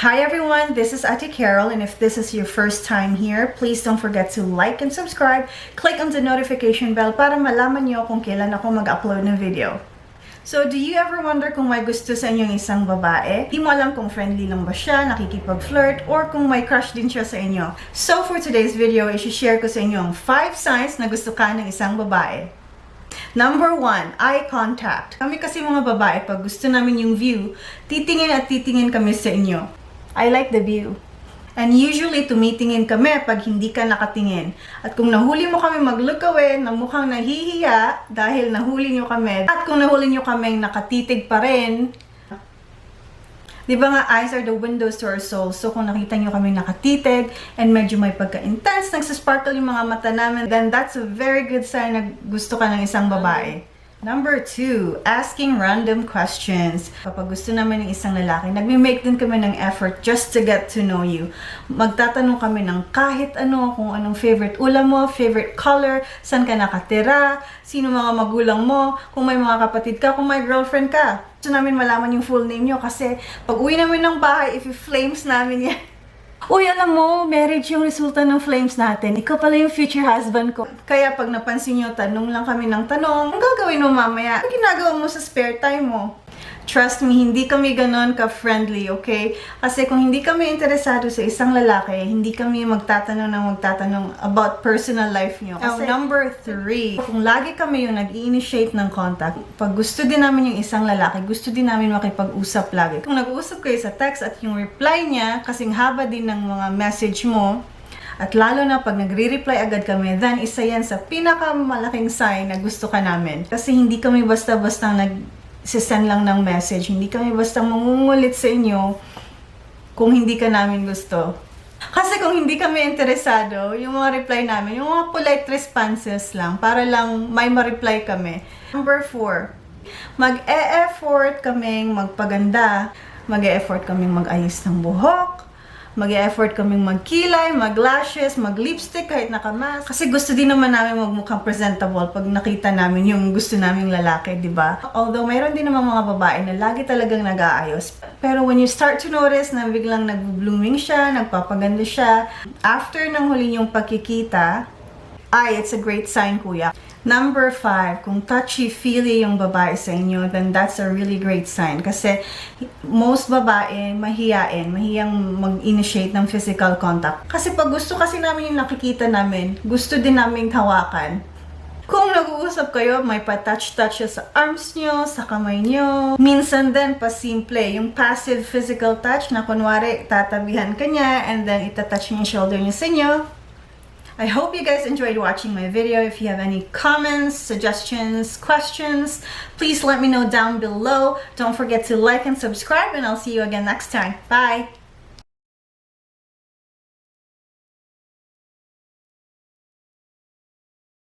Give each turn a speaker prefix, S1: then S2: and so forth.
S1: Hi everyone, this is Ate Carol, and if this is your first time here, please don't forget to like and subscribe. Click on the notification bell para malaman nyo kung kailan ako mag-upload ng video. So, do you ever wonder kung may gusto sa inyong isang babae? Di mo alam kung friendly lang ba siya, nakikipag-flirt, or kung may crush din siya sa inyo. So, for today's video, i-share ko sa inyo ang 5 signs na gusto ka ng isang babae. Number 1, eye contact. Kami kasi mga babae, pag gusto namin yung view, titingin at titingin kami sa inyo. I like the view. And usually, tumitingin kami pag hindi ka nakatingin. At kung nahuli mo kami mag-look away na mukhang nahihiya dahil nahuli nyo kami, at kung nahuli nyo kami nakatitig pa rin, di ba nga, eyes are the windows to our soul. So, kung nakita nyo kami nakatitig and medyo may pagka-intense, nagsasparkle yung mga mata namin, then that's a very good sign na gusto ka ng isang babae. Number 2, asking random questions. Kapag gusto naman ng isang lalaki, nagme-make din kami ng effort just to get to know you. Magtatanong kami ng kahit ano, kung anong favorite ulam mo, favorite color, saan ka nakatira, sino mga magulang mo, kung may mga kapatid ka, kung may girlfriend ka. Gusto namin malaman yung full name nyo kasi pag uwi namin ng bahay, if you flames namin yan, uy, alam mo, marriage yung resulta ng flames natin. Ikaw pala yung future husband ko. Kaya pag napansin nyo, tanong lang kami ng tanong, ang gagawin mo mamaya? Ang ginagawa mo sa spare time mo? Trust me, hindi kami ganon ka-friendly, okay? Kasi kung hindi kami interesado sa isang lalaki, hindi kami magtatanong about personal life nyo. Kasi number 3, kung lagi kami yung nag-i-initiate ng contact, pag gusto din namin yung isang lalaki, gusto din namin makipag-usap lagi. Kung nag-uusap kayo sa text at yung reply niya, kasing haba din ng mga message mo, at lalo na pag nagre-reply agad kami, then isa yan sa pinakamalaking sign na gusto ka namin. Kasi hindi kami basta-basta sisend lang ng message. Hindi kami basta mangungulit sa inyo kung hindi ka namin gusto. Kasi kung hindi kami interesado, yung mga reply namin, yung mga polite responses lang, para lang may ma-reply kami. Number 4, mag-e-effort kaming magpaganda, mag-e-effort kaming mag-ayos ng buhok, mag-e-effort kaming magkilay, mag-lashes, mag-lipstick kahit nakamask. Kasi gusto din naman namin magmukhang presentable pag nakita namin yung gusto naming lalaki, di ba? Although mayroon din naman mga babae na lagi talagang nag-aayos. Pero when you start to notice na biglang nag-blooming siya, nagpapaganda siya, after ng huli yung pagkikita, it's a great sign, kuya. Number 5, kung touchy-feely yung babae sa inyo, then that's a really great sign. Kasi most babae, mahiyang mag-initiate ng physical contact. Kasi pag gusto kasi namin yung nakikita namin, gusto din namin hawakan. Kung nag-uusap kayo, may pa-touch-touch sa arms nyo, sa kamay nyo. Minsan din, pa-simple, yung passive physical touch na kunwari, tatabihan ka niya, and then itatouch niya yung shoulder niya sa inyo. I hope you guys enjoyed watching my video. If you have any comments, suggestions, questions, please let me know down below. Don't forget to like and subscribe, and I'll see you again next time. Bye!